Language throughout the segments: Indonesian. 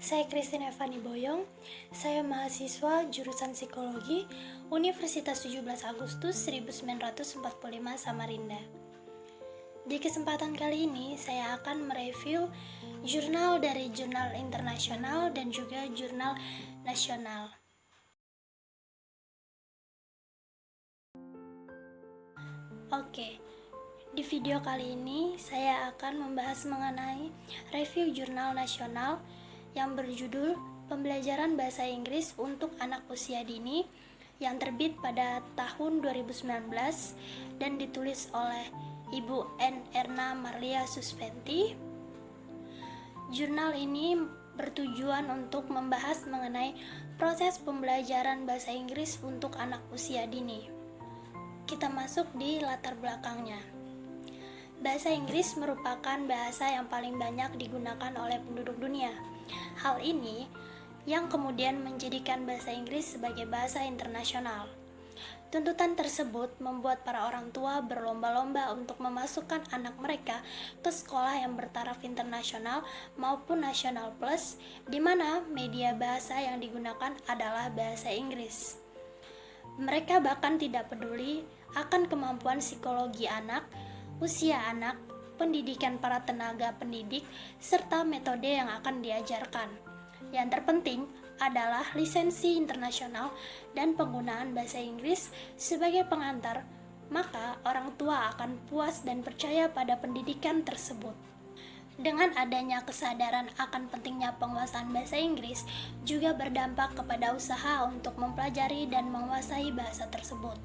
Saya Christine Evani Boyong, saya mahasiswa jurusan Psikologi Universitas 17 Agustus 1945 Samarinda. Di kesempatan kali ini, saya akan mereview jurnal dari jurnal internasional dan juga jurnal nasional. Oke, di video kali ini saya akan membahas mengenai review jurnal nasional yang berjudul Pembelajaran Bahasa Inggris untuk Anak Usia Dini yang terbit pada tahun 2019 dan ditulis oleh Ibu N. Erna Marlia Susventi. Jurnal ini bertujuan untuk membahas mengenai proses pembelajaran bahasa Inggris untuk anak usia dini. Kita masuk di latar belakangnya. Bahasa Inggris merupakan bahasa yang paling banyak digunakan oleh penduduk dunia. Hal ini yang kemudian menjadikan bahasa Inggris sebagai bahasa internasional. Tuntutan tersebut membuat para orang tua berlomba-lomba untuk memasukkan anak mereka ke sekolah yang bertaraf internasional maupun nasional plus, di mana media bahasa yang digunakan adalah bahasa Inggris. Mereka bahkan tidak peduli akan kemampuan psikologi anak, usia anak, pendidikan para tenaga pendidik, serta metode yang akan diajarkan. Yang terpenting adalah lisensi internasional dan penggunaan bahasa Inggris sebagai pengantar, maka orang tua akan puas dan percaya pada pendidikan tersebut. Dengan adanya kesadaran akan pentingnya penguasaan bahasa Inggris, juga berdampak kepada usaha untuk mempelajari dan menguasai bahasa tersebut.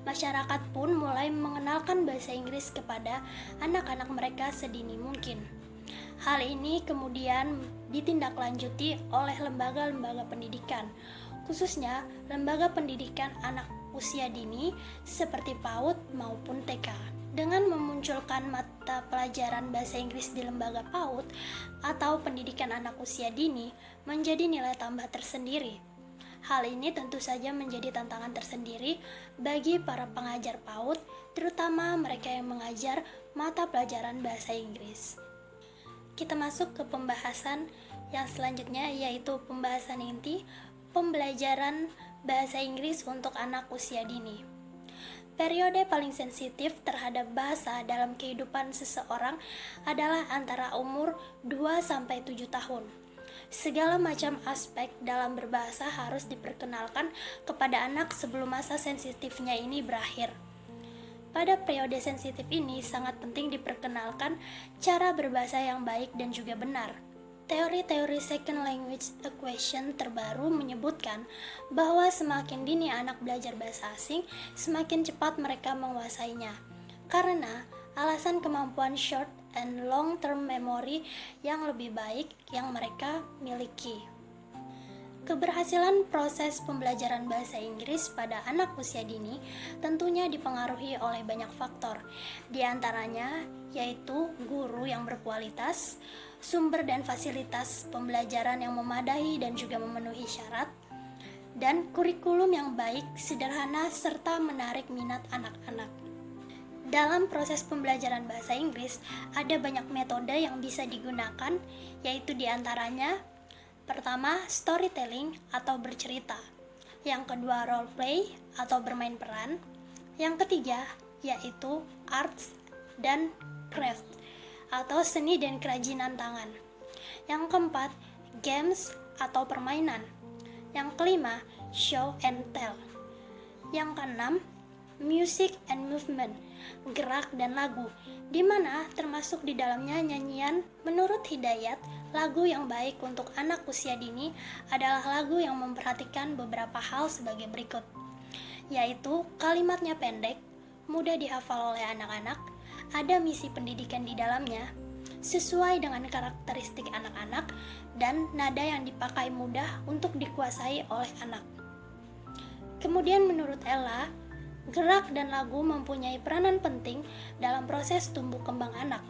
Masyarakat pun mulai mengenalkan bahasa Inggris kepada anak-anak mereka sedini mungkin. Hal ini kemudian ditindaklanjuti oleh lembaga-lembaga pendidikan, khususnya lembaga pendidikan anak usia dini seperti PAUD maupun TK. Dengan memunculkan mata pelajaran bahasa Inggris di lembaga PAUD atau pendidikan anak usia dini menjadi nilai tambah tersendiri. Hal ini tentu saja menjadi tantangan tersendiri bagi para pengajar PAUD, terutama mereka yang mengajar mata pelajaran bahasa Inggris. Kita masuk ke pembahasan yang selanjutnya, yaitu pembahasan inti pembelajaran bahasa Inggris untuk anak usia dini. Periode paling sensitif terhadap bahasa dalam kehidupan seseorang adalah antara umur 2-7 tahun. Segala macam aspek dalam berbahasa harus diperkenalkan kepada anak sebelum masa sensitifnya ini berakhir. Pada periode sensitif ini sangat penting diperkenalkan cara berbahasa yang baik dan juga benar. Teori-teori second language equation terbaru menyebutkan bahwa semakin dini anak belajar bahasa asing, semakin cepat mereka menguasainya. Karena alasan kemampuan short and long term memory yang lebih baik yang mereka miliki. Keberhasilan proses pembelajaran bahasa Inggris pada anak usia dini tentunya dipengaruhi oleh banyak faktor, di antaranya yaitu guru yang berkualitas, sumber dan fasilitas pembelajaran yang memadai dan juga memenuhi syarat, dan kurikulum yang baik, sederhana, serta menarik minat anak-anak. Dalam proses pembelajaran bahasa Inggris, ada banyak metode yang bisa digunakan, yaitu di antaranya pertama, storytelling atau bercerita. Yang kedua, role play atau bermain peran. Yang ketiga, yaitu arts dan craft atau seni dan kerajinan tangan. Yang keempat, games atau permainan. Yang kelima, show and tell. Yang keenam, music and movement, gerak dan lagu, di mana termasuk di dalamnya nyanyian. Menurut Hidayat, lagu yang baik untuk anak usia dini adalah lagu yang memperhatikan beberapa hal sebagai berikut, yaitu kalimatnya pendek, mudah dihafal oleh anak-anak, ada misi pendidikan di dalamnya, sesuai dengan karakteristik anak-anak, dan nada yang dipakai mudah untuk dikuasai oleh anak. Kemudian menurut Ella, gerak dan lagu mempunyai peranan penting dalam proses tumbuh kembang anak.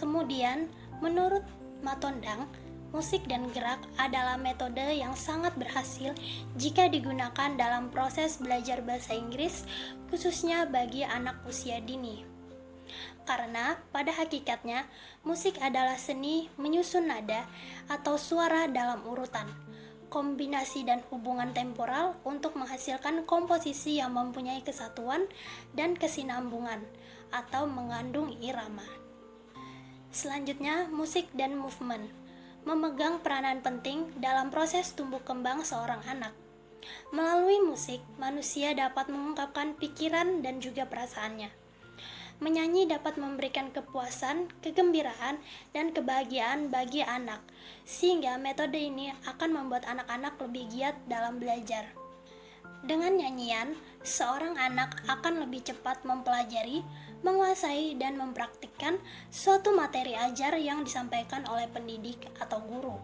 Kemudian, menurut Matondang, musik dan gerak adalah metode yang sangat berhasil jika digunakan dalam proses belajar bahasa Inggris, khususnya bagi anak usia dini. Karena pada hakikatnya, musik adalah seni menyusun nada atau suara dalam urutan, kombinasi dan hubungan temporal untuk menghasilkan komposisi yang mempunyai kesatuan dan kesinambungan atau mengandung irama. Selanjutnya, musik dan movement memegang peranan penting dalam proses tumbuh kembang seorang anak. Melalui musik, manusia dapat mengungkapkan pikiran dan juga perasaannya. Menyanyi dapat memberikan kepuasan, kegembiraan, dan kebahagiaan bagi anak, sehingga metode ini akan membuat anak-anak lebih giat dalam belajar. Dengan nyanyian, seorang anak akan lebih cepat mempelajari, menguasai, dan mempraktikkan suatu materi ajar yang disampaikan oleh pendidik atau guru.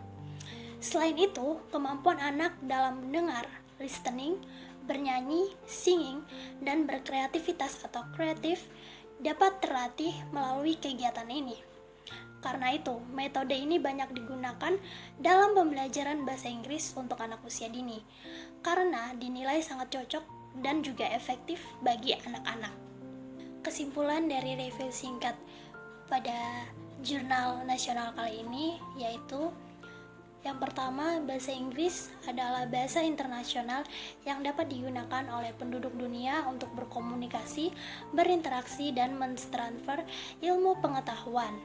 Selain itu, kemampuan anak dalam mendengar, listening, bernyanyi, singing, dan berkreativitas atau kreatif dapat terlatih melalui kegiatan ini. Karena itu, metode ini banyak digunakan dalam pembelajaran bahasa Inggris untuk anak usia dini, karena dinilai sangat cocok dan juga efektif bagi anak-anak. Kesimpulan dari review singkat pada jurnal nasional kali ini yaitu: yang pertama, bahasa Inggris adalah bahasa internasional yang dapat digunakan oleh penduduk dunia untuk berkomunikasi, berinteraksi, dan mentransfer ilmu pengetahuan.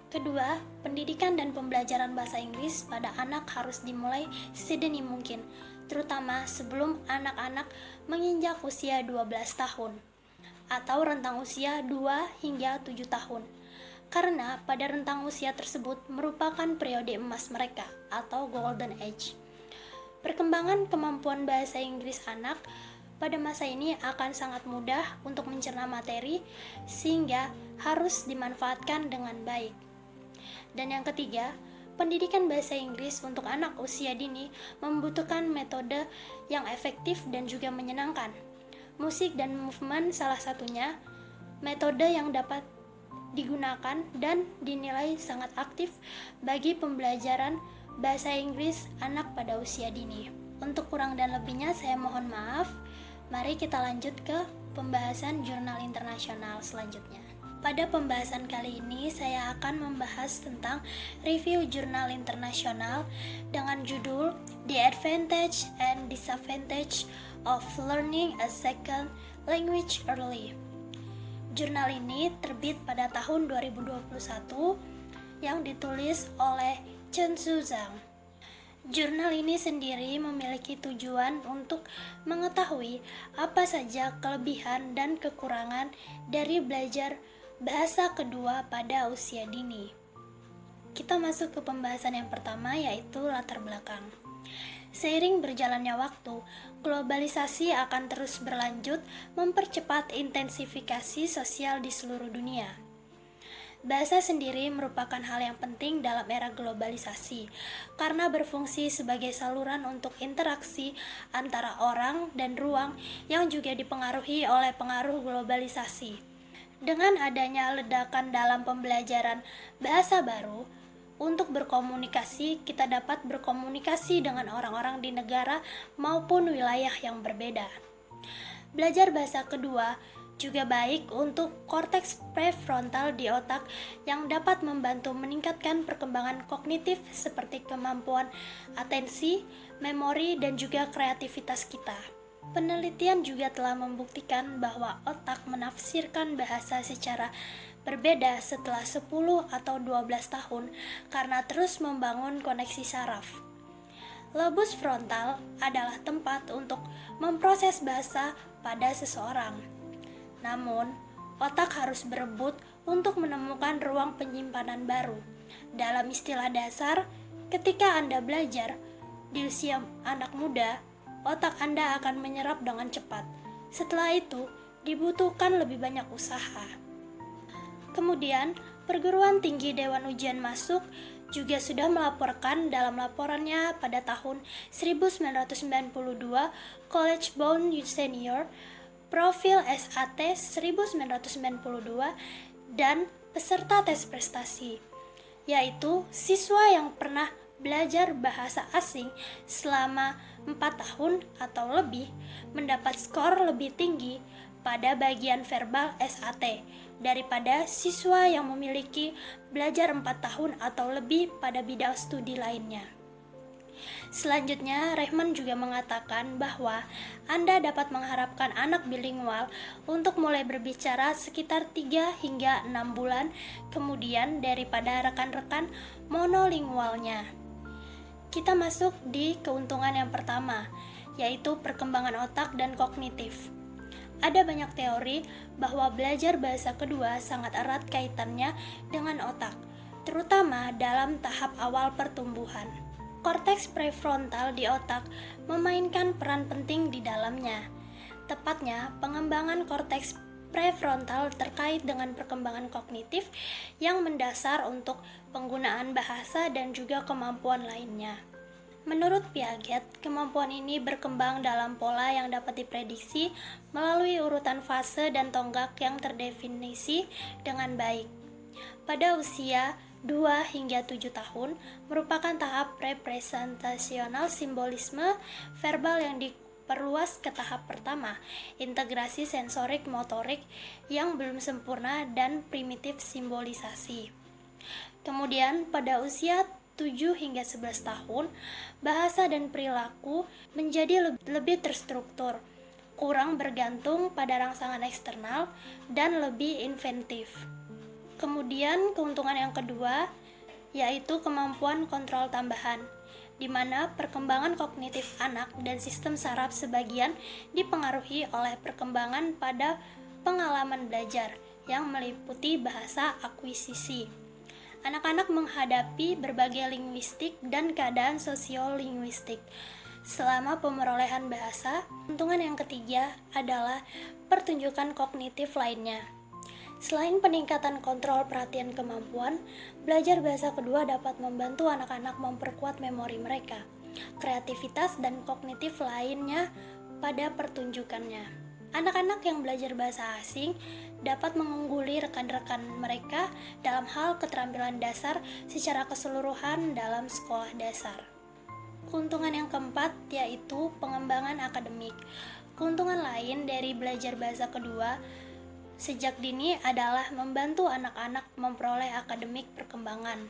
Kedua, pendidikan dan pembelajaran bahasa Inggris pada anak harus dimulai sedini mungkin, terutama sebelum anak-anak menginjak usia 12 tahun, atau rentang usia 2 hingga 7 tahun. Karena pada rentang usia tersebut merupakan periode emas mereka atau golden age. Perkembangan kemampuan bahasa Inggris anak pada masa ini akan sangat mudah untuk mencerna materi sehingga harus dimanfaatkan dengan baik. Dan yang ketiga, pendidikan bahasa Inggris untuk anak usia dini membutuhkan metode yang efektif dan juga menyenangkan. Musik dan movement salah satunya metode yang dapat digunakan dan dinilai sangat aktif bagi pembelajaran bahasa Inggris anak pada usia dini. Untuk kurang dan lebihnya saya mohon maaf. Mari kita lanjut ke pembahasan jurnal internasional selanjutnya. Pada pembahasan kali ini saya akan membahas tentang review jurnal internasional dengan judul The Advantage and Disadvantage of Learning a Second Language Early. Jurnal ini terbit pada tahun 2021 yang ditulis oleh Chen Shuzhang. Jurnal ini sendiri memiliki tujuan untuk mengetahui apa saja kelebihan dan kekurangan dari belajar bahasa kedua pada usia dini. Kita masuk ke pembahasan yang pertama yaitu latar belakang. Seiring berjalannya waktu, globalisasi akan terus berlanjut mempercepat intensifikasi sosial di seluruh dunia. Bahasa sendiri merupakan hal yang penting dalam era globalisasi karena berfungsi sebagai saluran untuk interaksi antara orang dan ruang yang juga dipengaruhi oleh pengaruh globalisasi. Dengan adanya ledakan dalam pembelajaran bahasa baru, untuk berkomunikasi, kita dapat berkomunikasi dengan orang-orang di negara maupun wilayah yang berbeda. Belajar bahasa kedua juga baik untuk korteks prefrontal di otak yang dapat membantu meningkatkan perkembangan kognitif seperti kemampuan atensi, memori, dan juga kreativitas kita. Penelitian juga telah membuktikan bahwa otak menafsirkan bahasa secara berbeda setelah 10 atau 12 tahun karena terus membangun koneksi saraf. Lobus frontal adalah tempat untuk memproses bahasa pada seseorang. Namun, otak harus berebut untuk menemukan ruang penyimpanan baru. Dalam istilah dasar, ketika Anda belajar di usia anak muda, otak Anda akan menyerap dengan cepat. Setelah itu, dibutuhkan lebih banyak usaha. Kemudian, Perguruan Tinggi Dewan Ujian Masuk juga sudah melaporkan dalam laporannya pada tahun 1992 College Bound Senior, Profil SAT 1992, dan peserta tes prestasi, yaitu siswa yang pernah belajar bahasa asing selama 4 tahun atau lebih mendapat skor lebih tinggi pada bagian verbal SAT daripada siswa yang memiliki belajar 4 tahun atau lebih pada bidang studi lainnya. Selanjutnya, Rehman juga mengatakan bahwa Anda dapat mengharapkan anak bilingual untuk mulai berbicara sekitar 3 hingga 6 bulan kemudian daripada rekan-rekan monolingualnya. Kita masuk di keuntungan yang pertama, yaitu perkembangan otak dan kognitif. Ada banyak teori bahwa belajar bahasa kedua sangat erat kaitannya dengan otak, terutama dalam tahap awal pertumbuhan. Korteks prefrontal di otak memainkan peran penting di dalamnya. Tepatnya, pengembangan korteks prefrontal terkait dengan perkembangan kognitif yang mendasar untuk penggunaan bahasa dan juga kemampuan lainnya. Menurut Piaget, kemampuan ini berkembang dalam pola yang dapat diprediksi melalui urutan fase dan tonggak yang terdefinisi dengan baik. Pada usia 2 hingga 7 tahun merupakan tahap representasional simbolisme verbal yang diperluas ke tahap pertama, integrasi sensorik motorik yang belum sempurna dan primitif simbolisasi. Kemudian pada usia 7 hingga 11 tahun, bahasa dan perilaku menjadi lebih terstruktur, kurang bergantung pada rangsangan eksternal, dan lebih inventif. Kemudian keuntungan yang kedua, yaitu kemampuan kontrol tambahan, di mana perkembangan kognitif anak dan sistem saraf sebagian dipengaruhi oleh perkembangan pada pengalaman belajar yang meliputi bahasa akuisisi. Anak-anak menghadapi berbagai linguistik dan keadaan sosiolinguistik selama pemerolehan bahasa. Keuntungan yang ketiga adalah pertunjukan kognitif lainnya. Selain peningkatan kontrol perhatian kemampuan, belajar bahasa kedua dapat membantu anak-anak memperkuat memori mereka, kreativitas dan kognitif lainnya pada pertunjukannya. Anak-anak yang belajar bahasa asing dapat mengungguli rekan-rekan mereka dalam hal keterampilan dasar secara keseluruhan dalam sekolah dasar. Keuntungan yang keempat yaitu pengembangan akademik. Keuntungan lain dari belajar bahasa kedua sejak dini adalah membantu anak-anak memperoleh akademik perkembangan.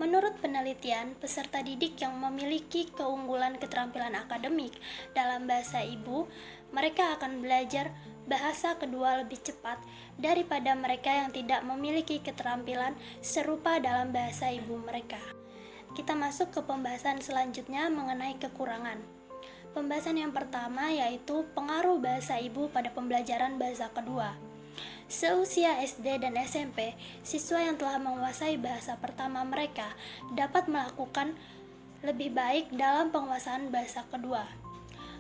Menurut penelitian, peserta didik yang memiliki keunggulan keterampilan akademik dalam bahasa ibu, mereka akan belajar bahasa kedua lebih cepat daripada mereka yang tidak memiliki keterampilan serupa dalam bahasa ibu mereka. Kita masuk ke pembahasan selanjutnya mengenai kekurangan. Pembahasan yang pertama yaitu pengaruh bahasa ibu pada pembelajaran bahasa kedua. Seusia SD dan SMP, siswa yang telah menguasai bahasa pertama mereka dapat melakukan lebih baik dalam penguasaan bahasa kedua.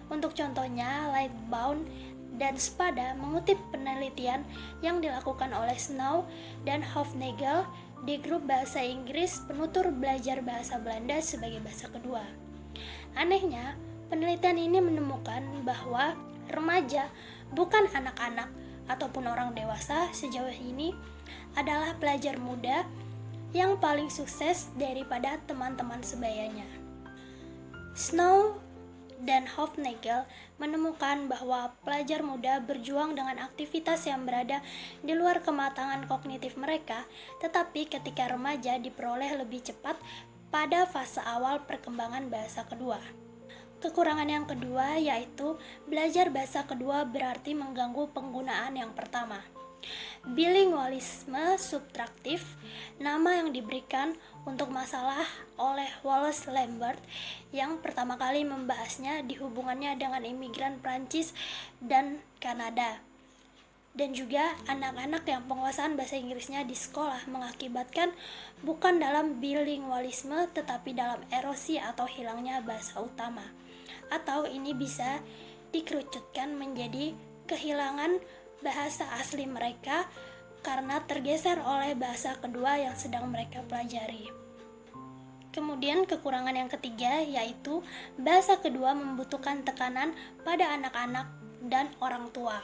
Untuk contohnya, Lightbound dan Spada mengutip penelitian yang dilakukan oleh Snow dan Hofnagel di grup bahasa Inggris penutur belajar bahasa Belanda sebagai bahasa kedua. Anehnya, penelitian ini menemukan bahwa remaja, bukan anak-anak ataupun orang dewasa sejauh ini, adalah pelajar muda yang paling sukses daripada teman-teman sebayanya. Snow dan Hofnagel menemukan bahwa pelajar muda berjuang dengan aktivitas yang berada di luar kematangan kognitif mereka, tetapi ketika remaja diperoleh lebih cepat pada fase awal perkembangan bahasa kedua. Kekurangan yang kedua yaitu belajar bahasa kedua berarti mengganggu penggunaan yang pertama. Bilingualisme subtraktif, nama yang diberikan untuk masalah oleh Wallace Lambert yang pertama kali membahasnya di hubungannya dengan imigran Prancis dan Kanada. Dan juga anak-anak yang penguasaan bahasa Inggrisnya di sekolah mengakibatkan bukan dalam bilingualisme tetapi dalam erosi atau hilangnya bahasa utama. Atau ini bisa dikerucutkan menjadi kehilangan bahasa asli mereka karena tergeser oleh bahasa kedua yang sedang mereka pelajari. Kemudian kekurangan yang ketiga yaitu bahasa kedua membutuhkan tekanan pada anak-anak dan orang tua.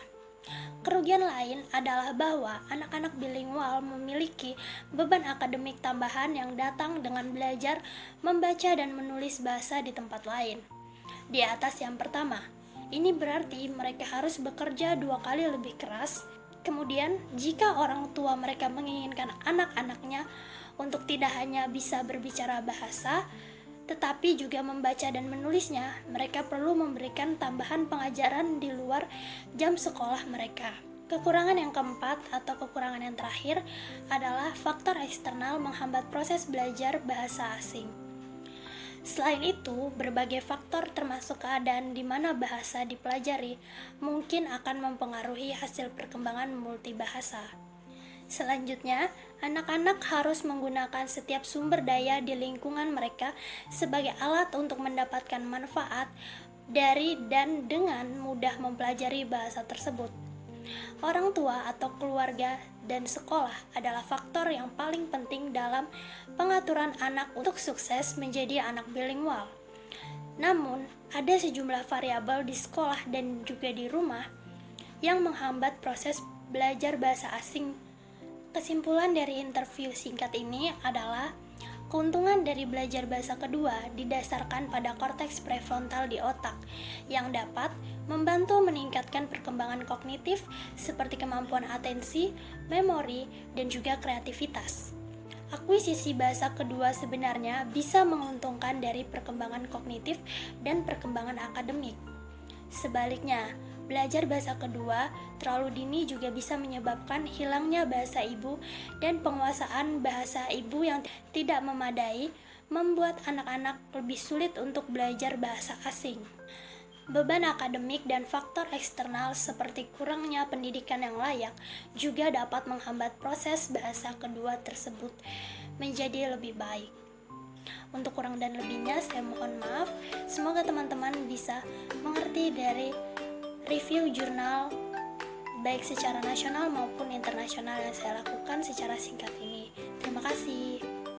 Kerugian lain adalah bahwa anak-anak bilingual memiliki beban akademik tambahan yang datang dengan belajar membaca dan menulis bahasa di tempat lain. Di atas yang pertama, Ini berarti mereka harus bekerja 2 kali lebih keras. Kemudian, jika orang tua mereka menginginkan anak-anaknya untuk tidak hanya bisa berbicara bahasa, tetapi juga membaca dan menulisnya, mereka perlu memberikan tambahan pengajaran di luar jam sekolah mereka. Kekurangan yang keempat atau kekurangan yang terakhir adalah faktor eksternal menghambat proses belajar bahasa asing. Selain itu, berbagai faktor termasuk keadaan di mana bahasa dipelajari mungkin akan mempengaruhi hasil perkembangan multibahasa. Selanjutnya, anak-anak harus menggunakan setiap sumber daya di lingkungan mereka sebagai alat untuk mendapatkan manfaat dari dan dengan mudah mempelajari bahasa tersebut. Orang tua atau keluarga dan sekolah adalah faktor yang paling penting dalam pengaturan anak untuk sukses menjadi anak bilingual. Namun, ada sejumlah variabel di sekolah dan juga di rumah yang menghambat proses belajar bahasa asing. Kesimpulan dari interview singkat ini adalah keuntungan dari belajar bahasa kedua didasarkan pada korteks prefrontal di otak yang dapat membantu meningkatkan perkembangan kognitif seperti kemampuan atensi, memori, dan juga kreativitas. Akuisisi bahasa kedua sebenarnya bisa menguntungkan dari perkembangan kognitif dan perkembangan akademik. Sebaliknya, belajar bahasa kedua terlalu dini juga bisa menyebabkan hilangnya bahasa ibu dan penguasaan bahasa ibu yang tidak memadai, membuat anak-anak lebih sulit untuk belajar bahasa asing. Beban akademik dan faktor eksternal seperti kurangnya pendidikan yang layak juga dapat menghambat proses bahasa kedua tersebut menjadi lebih baik. Untuk kurang dan lebihnya saya mohon maaf. Semoga teman-teman bisa mengerti dari review jurnal baik secara nasional maupun internasional yang saya lakukan secara singkat ini.